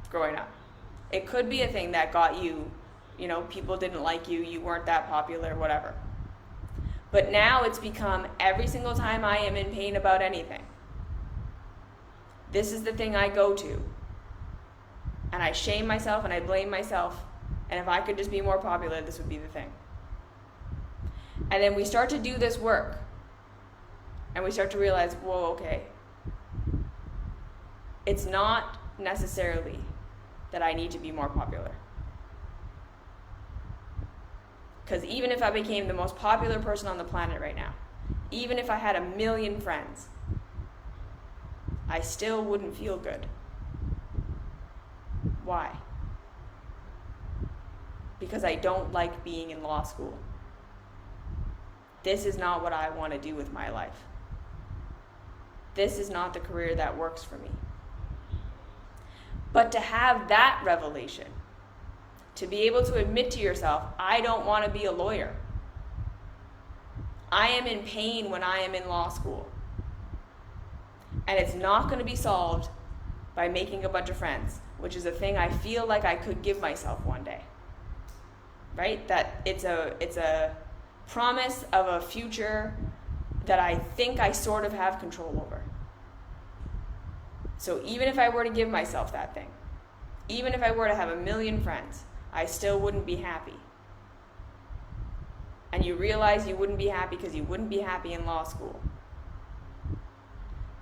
growing up. It could be a thing that got you, people didn't like you, you weren't that popular, whatever. But now it's become every single time I am in pain about anything, this is the thing I go to. And I shame myself and I blame myself. And if I could just be more popular, this would be the thing. And then we start to do this work. And we start to realize, whoa, okay. It's not necessarily that I need to be more popular. Because even if I became the most popular person on the planet right now, even if I had 1 million friends, I still wouldn't feel good. Why? Because I don't like being in law school. This is not what I want to do with my life. This is not the career that works for me. But to have that revelation, to be able to admit to yourself, I don't want to be a lawyer. I am in pain when I am in law school. And it's not going to be solved by making a bunch of friends, which is a thing I feel like I could give myself one day. Right? That it's a promise of a future that I think I sort of have control over. So even if I were to give myself that thing, even if I were to have 1 million friends, I still wouldn't be happy. And you realize you wouldn't be happy because you wouldn't be happy in law school.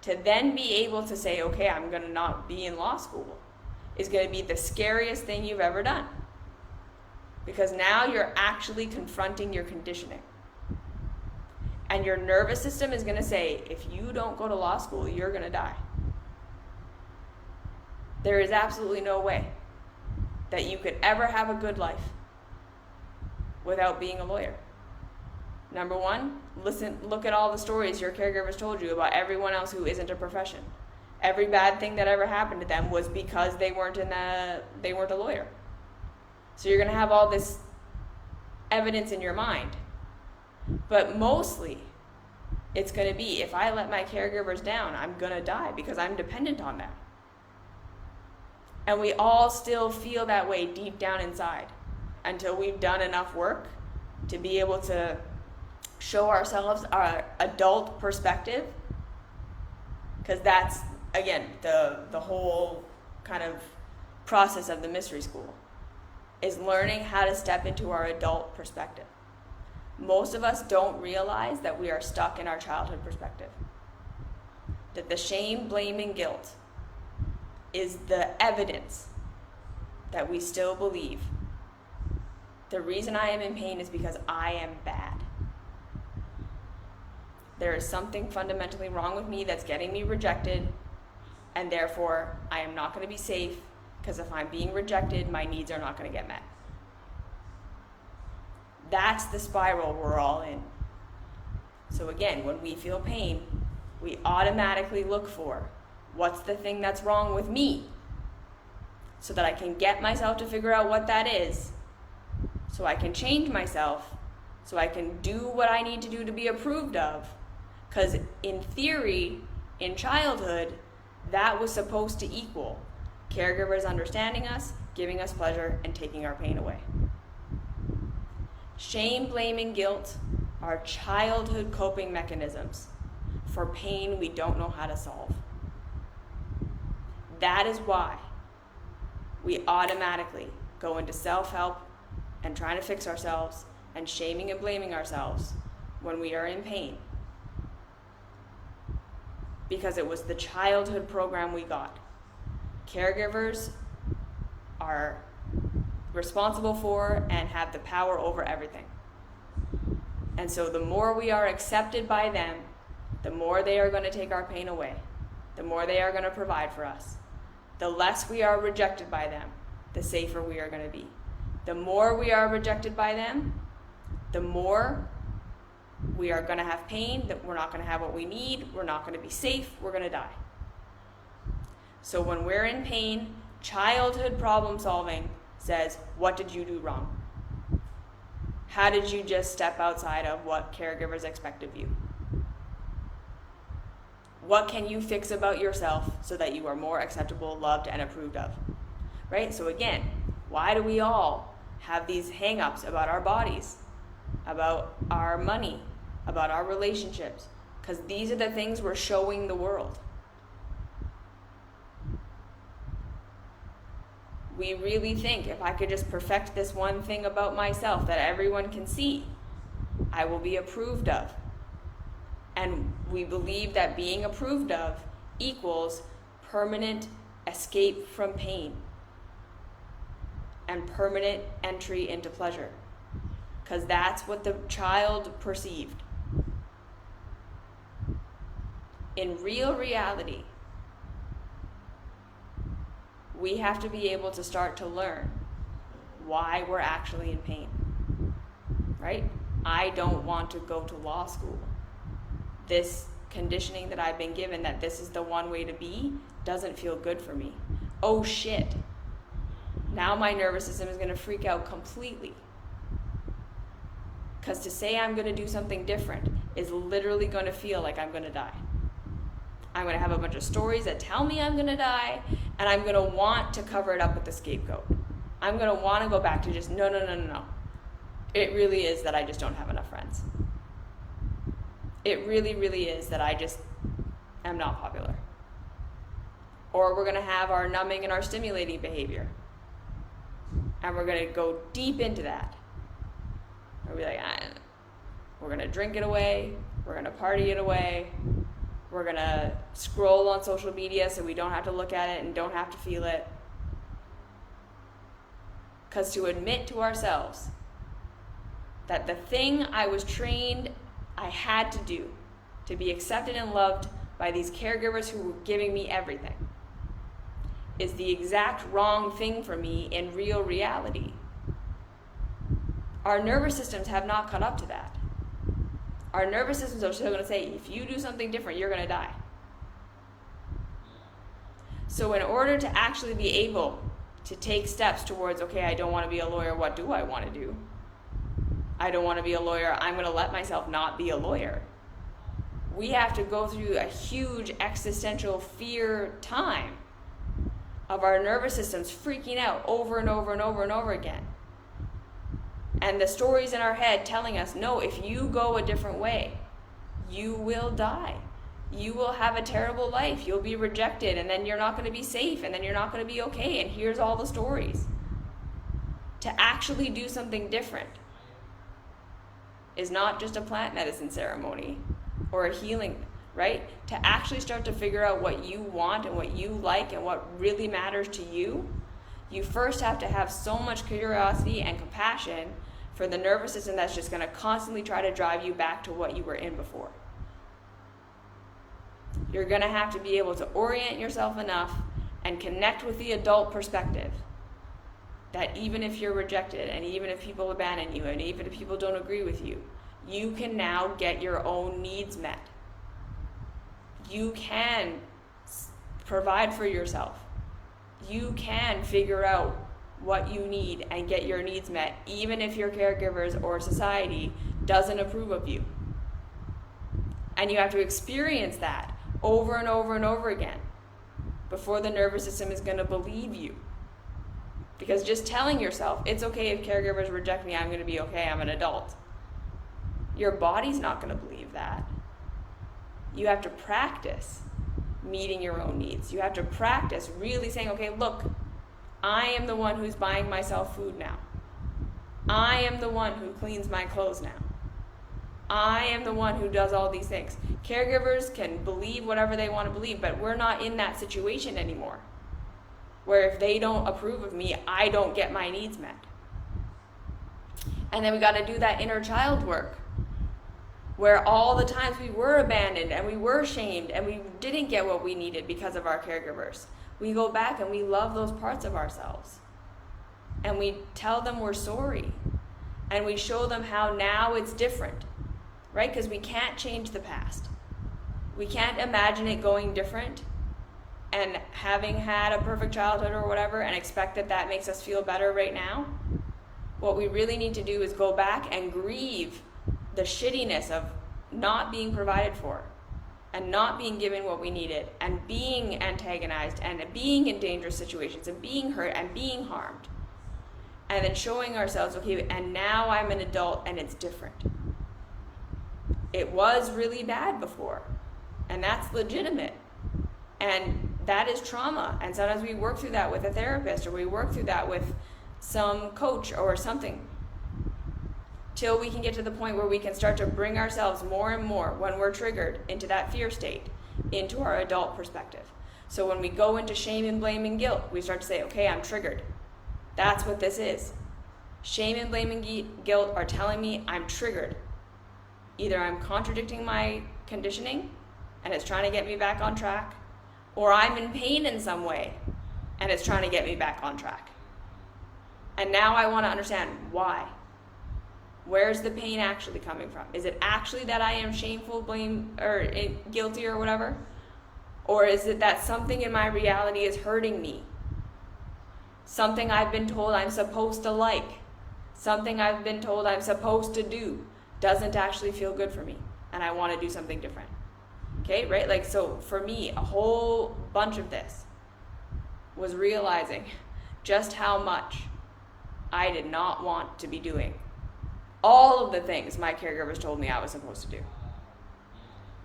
To then be able to say, okay, I'm going to not be in law school, is going to be the scariest thing you've ever done. Because now you're actually confronting your conditioning. And your nervous system is going to say, if you don't go to law school, you're going to die. There is absolutely no way that you could ever have a good life without being a lawyer. Number one, look at all the stories your caregivers told you about everyone else who isn't a profession. Every bad thing that ever happened to them was because they weren't a lawyer. So you're going to have all this evidence in your mind. But mostly, it's going to be, if I let my caregivers down, I'm going to die because I'm dependent on them. And we all still feel that way deep down inside until we've done enough work to be able to show ourselves our adult perspective. Because that's, again, the whole kind of process of the mystery school, is learning how to step into our adult perspective. Most of us don't realize that we are stuck in our childhood perspective. That the shame, blame, and guilt is the evidence that we still believe the reason I am in pain is because I am bad. There is something fundamentally wrong with me that's getting me rejected, and therefore I am not going to be safe, because if I'm being rejected, my needs are not going to get met. That's the spiral we're all in. So again, when we feel pain, we automatically look for, what's the thing that's wrong with me? So that I can get myself to figure out what that is, so I can change myself, so I can do what I need to do to be approved of. Because in theory, in childhood, that was supposed to equal caregivers understanding us, giving us pleasure, and taking our pain away. Shame, blame, and guilt are childhood coping mechanisms for pain we don't know how to solve. That is why we automatically go into self-help and trying to fix ourselves and shaming and blaming ourselves when we are in pain. Because it was the childhood program we got. Caregivers are responsible for and have the power over everything. And so the more we are accepted by them, the more they are going to take our pain away, the more they are going to provide for us. The less we are rejected by them, the safer we are going to be. The more we are rejected by them, the more we are going to have pain, that we're not going to have what we need, we're not going to be safe, we're going to die. So when we're in pain, childhood problem solving says, what did you do wrong? How did you just step outside of what caregivers expect of you? What can you fix about yourself so that you are more acceptable, loved, and approved of? Right? So again, why do we all have these hang-ups about our bodies, about our money, about our relationships? Because these are the things we're showing the world. We really think if I could just perfect this one thing about myself that everyone can see, I will be approved of. And we believe that being approved of equals permanent escape from pain and permanent entry into pleasure. Because that's what the child perceived. In real reality, we have to be able to start to learn why we're actually in pain, right? I don't want to go to law school. This conditioning that I've been given that this is the one way to be doesn't feel good for me. Oh shit. Now my nervous system is going to freak out completely. Because to say I'm going to do something different is literally going to feel like I'm going to die. I'm going to have a bunch of stories that tell me I'm going to die, and I'm going to want to cover it up with the scapegoat. I'm going to want to go back to just, no. It really is that I just don't have enough friends. It really, really is that I just am not popular. Or we're going to have our numbing and our stimulating behavior. And we're going to go deep into that. We'll be like, we're going to drink it away. We're going to party it away. We're going to scroll on social media so we don't have to look at it and don't have to feel it. Because to admit to ourselves that the thing I was trained I had to do to be accepted and loved by these caregivers who were giving me everything is the exact wrong thing for me in real reality. Our nervous systems have not caught up to that. Our nervous systems are still going to say, if you do something different, you're going to die. So in order to actually be able to take steps towards, okay, I don't want to be a lawyer, what do I want to do? I don't want to be a lawyer, I'm going to let myself not be a lawyer. We have to go through a huge existential fear time of our nervous systems freaking out over and over and over and over again. And the stories in our head telling us, no, if you go a different way, you will die. You will have a terrible life. You'll be rejected, and then you're not going to be safe, and then you're not going to be okay, and here's all the stories. To actually do something different is not just a plant medicine ceremony or a healing, right? To actually start to figure out what you want and what you like and what really matters to you, you first have to have so much curiosity and compassion for the nervous system that's just going to constantly try to drive you back to what you were in before. You're going to have to be able to orient yourself enough and connect with the adult perspective that even if you're rejected, and even if people abandon you, and even if people don't agree with you, you can now get your own needs met. You can provide for yourself. You can figure out what you need and get your needs met, even if your caregivers or society doesn't approve of you. And you have to experience that over and over and over again before the nervous system is going to believe you. Because just telling yourself, it's okay if caregivers reject me, I'm going to be okay, I'm an adult. Your body's not going to believe that. You have to practice meeting your own needs. You have to practice really saying, okay, look, I am the one who's buying myself food now. I am the one who cleans my clothes now. I am the one who does all these things. Caregivers can believe whatever they want to believe, but we're not in that situation anymore, where if they don't approve of me, I don't get my needs met. And then we got to do that inner child work, where all the times we were abandoned and we were shamed and we didn't get what we needed because of our caregivers. We go back and we love those parts of ourselves. And we tell them we're sorry. And we show them how now it's different, right? Because we can't change the past. We can't imagine it going different and having had a perfect childhood or whatever and expect that that makes us feel better right now. What we really need to do is go back and grieve the shittiness of not being provided for and not being given what we needed and being antagonized and being in dangerous situations and being hurt and being harmed. And then showing ourselves, okay, and now I'm an adult and it's different. It was really bad before, and that's legitimate. And that is trauma. And sometimes we work through that with a therapist, or we work through that with some coach or something, till we can get to the point where we can start to bring ourselves more and more, when we're triggered, into that fear state, into our adult perspective. So when we go into shame and blame and guilt, we start to say, okay, I'm triggered. That's what this is. Shame and blame and guilt are telling me I'm triggered. Either I'm contradicting my conditioning and it's trying to get me back on track, or I'm in pain in some way and it's trying to get me back on track. And now I want to understand why. Where's the pain actually coming from? Is it actually that I am shameful, blame, or guilty or whatever? Or is it that something in my reality is hurting me? Something I've been told I'm supposed to like, something I've been told I'm supposed to do doesn't actually feel good for me, and I want to do something different. Okay, right? Like, so for me, a whole bunch of this was realizing just how much I did not want to be doing all of the things my caregivers told me I was supposed to do.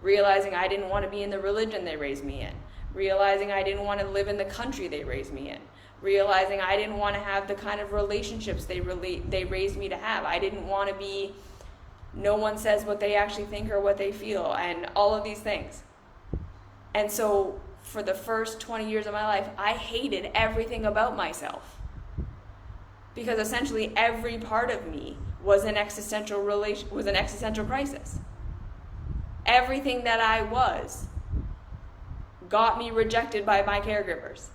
Realizing I didn't want to be in the religion they raised me in. Realizing I didn't want to live in the country they raised me in. Realizing I didn't want to have the kind of relationships they raised me to have. I didn't want to be, no one says what they actually think or what they feel, and all of these things. And so for the first 20 years of my life, I hated everything about myself. Because essentially every part of me was an existential crisis. Everything that I was got me rejected by my caregivers.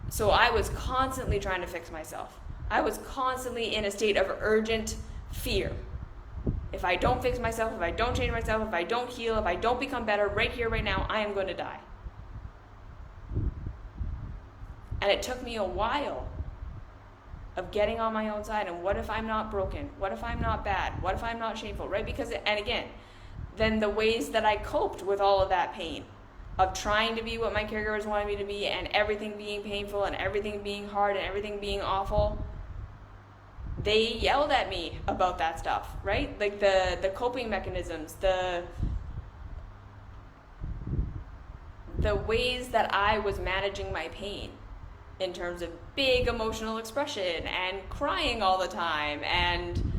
So I was constantly trying to fix myself. I was constantly in a state of urgent fear. If I don't fix myself, if I don't change myself, if I don't heal, if I don't become better right here, right now, I am going to die. And it took me a while of getting on my own side, and what if I'm not broken? What if I'm not bad? What if I'm not shameful, right? Because, and again, then the ways that I coped with all of that pain, of trying to be what my caregivers wanted me to be, and everything being painful, and everything being hard, and everything being awful, they yelled at me about that stuff, right? Like the coping mechanisms, the the ways that I was managing my pain in terms of big emotional expression and crying all the time and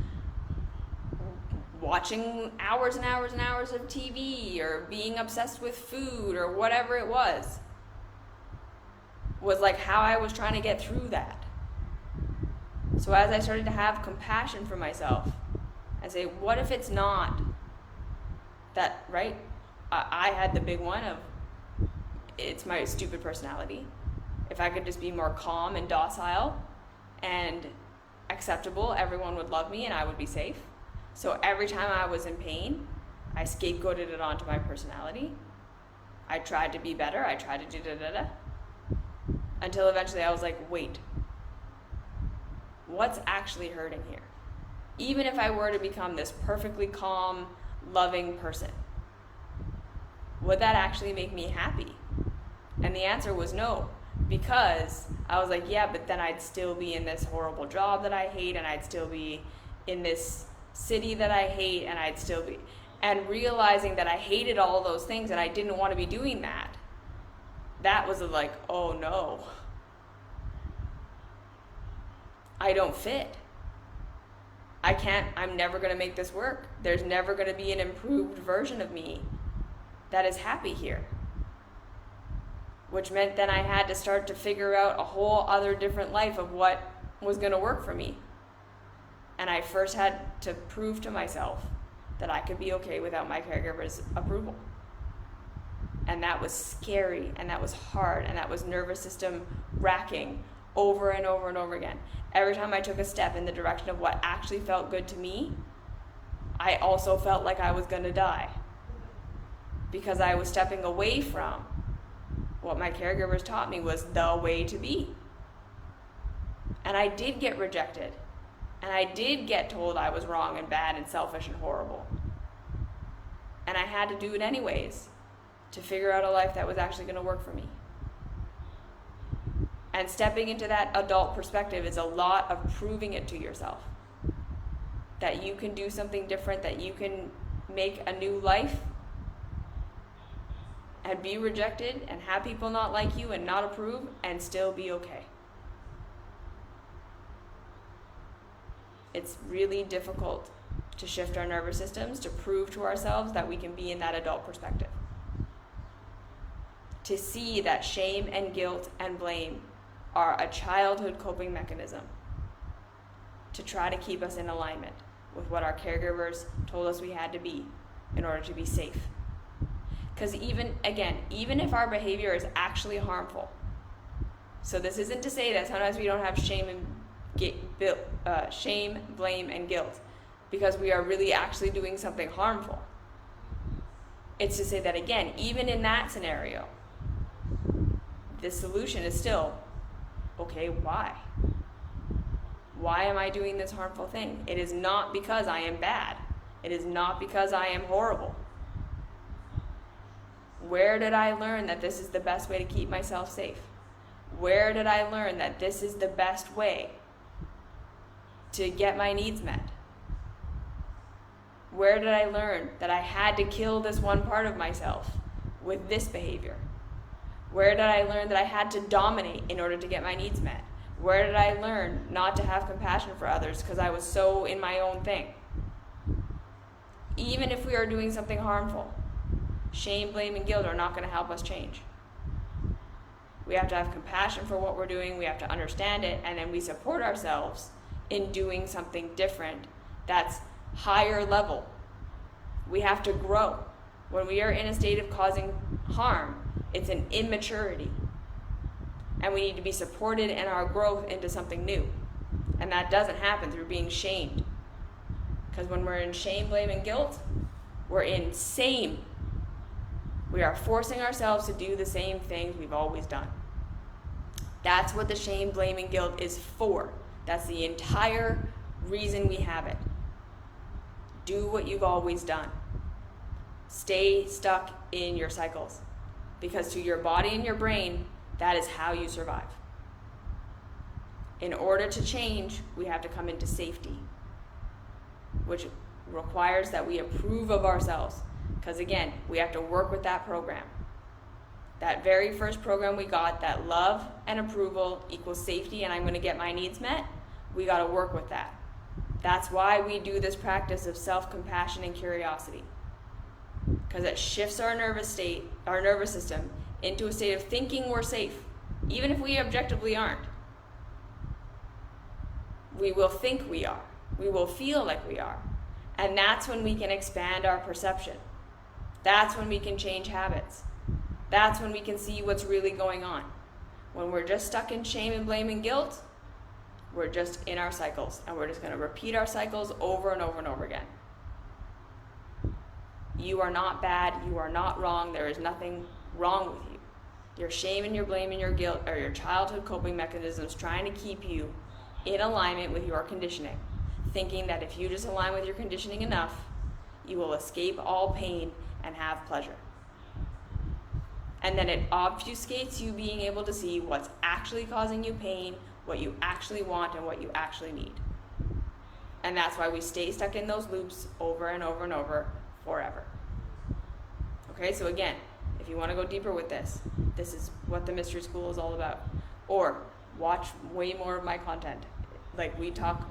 watching hours and hours and hours of TV or being obsessed with food or whatever it was like how I was trying to get through that. So as I started to have compassion for myself and say, what if it's not that, right? I had the big one of, it's my stupid personality. If I could just be more calm and docile and acceptable, everyone would love me and I would be safe. So every time I was in pain, I scapegoated it onto my personality. I tried to be better. I tried to do da-da-da. Until eventually I was like, wait, what's actually hurting here? Even if I were to become this perfectly calm, loving person, would that actually make me happy? And the answer was no, because I was like, yeah, but then I'd still be in this horrible job that I hate, and I'd still be in this city that I hate, and I'd still be, and realizing that I hated all those things and I didn't want to be doing that, that was like, oh no, I don't fit. I can't, I'm never going to make this work. There's never going to be an improved version of me that is happy here. Which meant then I had to start to figure out a whole other different life of what was going to work for me. And I first had to prove to myself that I could be okay without my caregiver's approval. And that was scary, and that was hard, and that was nervous system racking over and over and over again. Every time I took a step in the direction of what actually felt good to me, I also felt like I was going to die. Because I was stepping away from what my caregivers taught me was the way to be. And I did get rejected. And I did get told I was wrong and bad and selfish and horrible. And I had to do it anyways to figure out a life that was actually going to work for me. And stepping into that adult perspective is a lot of proving it to yourself. That you can do something different, that you can make a new life and be rejected and have people not like you and not approve and still be okay. It's really difficult to shift our nervous systems to prove to ourselves that we can be in that adult perspective. To see that shame and guilt and blame are a childhood coping mechanism to try to keep us in alignment with what our caregivers told us we had to be in order to be safe. Because even if our behavior is actually harmful, so this isn't to say that sometimes we don't have shame, blame, and guilt because we are really actually doing something harmful. It's to say that, again, even in that scenario, the solution is still, okay, why? Why am I doing this harmful thing? It is not because I am bad. It is not because I am horrible. Where did I learn that this is the best way to keep myself safe? Where did I learn that this is the best way to get my needs met? Where did I learn that I had to kill this one part of myself with this behavior? Where did I learn that I had to dominate in order to get my needs met? Where did I learn not to have compassion for others because I was so in my own thing? Even if we are doing something harmful, shame, blame, and guilt are not going to help us change. We have to have compassion for what we're doing, we have to understand it, and then we support ourselves in doing something different that's higher level. We have to grow. When we are in a state of causing harm, it's an immaturity. And we need to be supported in our growth into something new. And that doesn't happen through being shamed. Because when we're in shame, blame, and guilt, we're in same. We are forcing ourselves to do the same things we've always done. That's what the shame, blame, and guilt is for. That's the entire reason we have it. Do what you've always done. Stay stuck in your cycles. Because to your body and your brain, that is how you survive. In order to change, we have to come into safety, which requires that we approve of ourselves. Because again, we have to work with that program. That very first program we got, that love and approval equals safety and I'm going to get my needs met, we got to work with that. That's why we do this practice of self-compassion and curiosity. Because it shifts our nervous system into a state of thinking we're safe, even if we objectively aren't. We will think we are. We will feel like we are. And that's when we can expand our perception. That's when we can change habits. That's when we can see what's really going on. When we're just stuck in shame and blame and guilt, we're just in our cycles, and we're just going to repeat our cycles over and over and over again. You are not bad. You are not wrong. There is nothing wrong with you. Your shame and your blame and your guilt are your childhood coping mechanisms trying to keep you in alignment with your conditioning, thinking that if you just align with your conditioning enough, you will escape all pain and have pleasure. And then it obfuscates you being able to see what's actually causing you pain, what you actually want, and what you actually need. And that's why we stay stuck in those loops over and over and over forever. Okay, so again, if you want to go deeper with this, this is what the Mystery School is all about. Or watch way more of my content. Like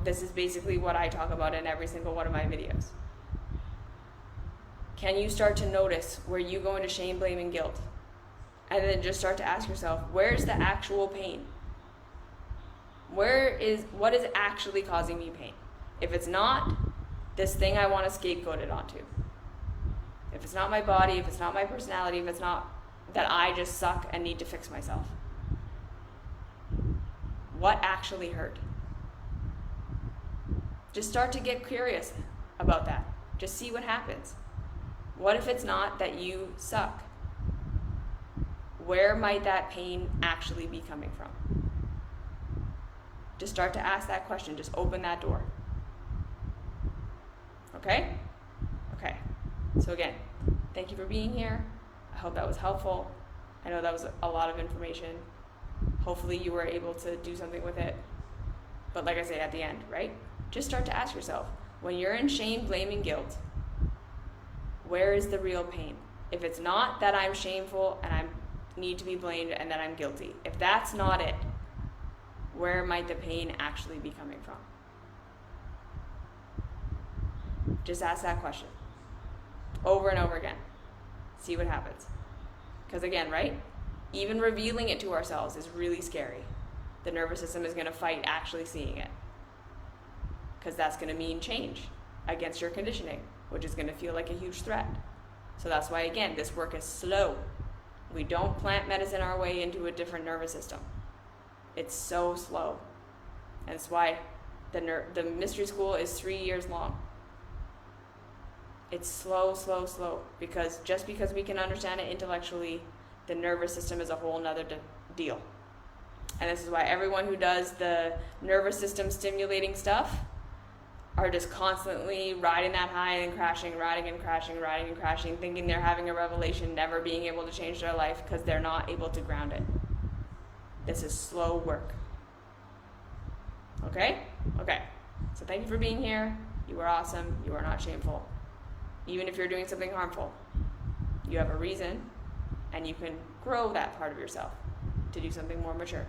this is basically what I talk about in every single one of my videos. Can you start to notice where you go into shame, blame, and guilt? And then just start to ask yourself, where's the actual pain? What is actually causing me pain? If it's not this thing I want to scapegoat it onto, if it's not my body, if it's not my personality, if it's not that I just suck and need to fix myself, what actually hurt? Just start to get curious about that. Just see what happens. What if it's not that you suck? Where might that pain actually be coming from? Just start to ask that question. Just open that door. Okay? Okay. So again, thank you for being here. I hope that was helpful. I know that was a lot of information. Hopefully you were able to do something with it. But like I say at the end, right? Just start to ask yourself, when you're in shame, blame, and guilt, where is the real pain? If it's not that I'm shameful and I need to be blamed and that I'm guilty, if that's not it, where might the pain actually be coming from? Just ask that question over and over again. See what happens. Because again, right? Even revealing it to ourselves is really scary. The nervous system is going to fight actually seeing it. Because that's going to mean change against your conditioning, which is going to feel like a huge threat. So that's why, again, this work is slow. We don't plant medicine our way into a different nervous system. It's so slow. And that's why the Mystery School is 3 years long. It's slow, slow, slow. Because just because we can understand it intellectually, the nervous system is a whole nother deal. And this is why everyone who does the nervous system stimulating stuff are just constantly riding that high and crashing, riding and crashing, riding and crashing, thinking they're having a revelation, never being able to change their life because they're not able to ground it. This is slow work. Okay? Okay. So thank you for being here. You are awesome. You are not shameful. Even if you're doing something harmful, you have a reason, and you can grow that part of yourself to do something more mature.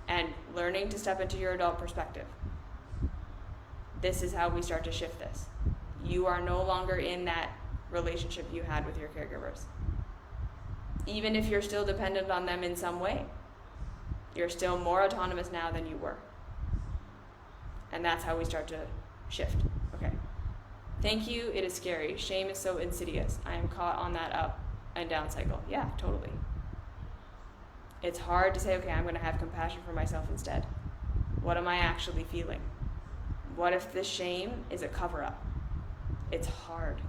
And learning to step into your adult perspective. This is how we start to shift this. You are no longer in that relationship you had with your caregivers. Even if you're still dependent on them in some way, you're still more autonomous now than you were. And that's how we start to shift. Okay. Thank you. It is scary. Shame is so insidious. I am caught on that up and down cycle. Yeah, totally. It's hard to say, okay, I'm going to have compassion for myself instead. What am I actually feeling? What if this shame is a cover-up? It's hard.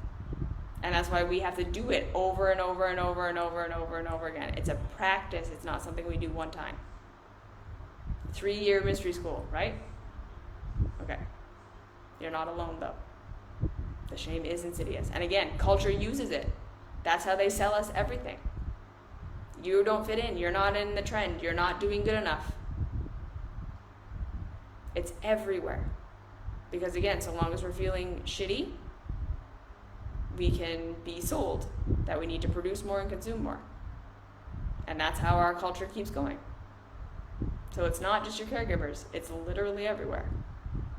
And that's why we have to do it over and over and over and over and over and over again. It's a practice. It's not something we do one time. 3-year Mystery School, right? Okay. You're not alone, though. The shame is insidious. And again, culture uses it. That's how they sell us everything. You don't fit in. You're not in the trend. You're not doing good enough. It's everywhere. Because again, so long as we're feeling shitty, we can be sold that we need to produce more and consume more. And that's how our culture keeps going. So it's not just your caregivers, it's literally everywhere.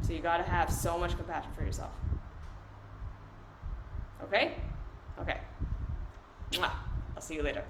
So you gotta have so much compassion for yourself. Okay? Okay. Mwah. I'll see you later.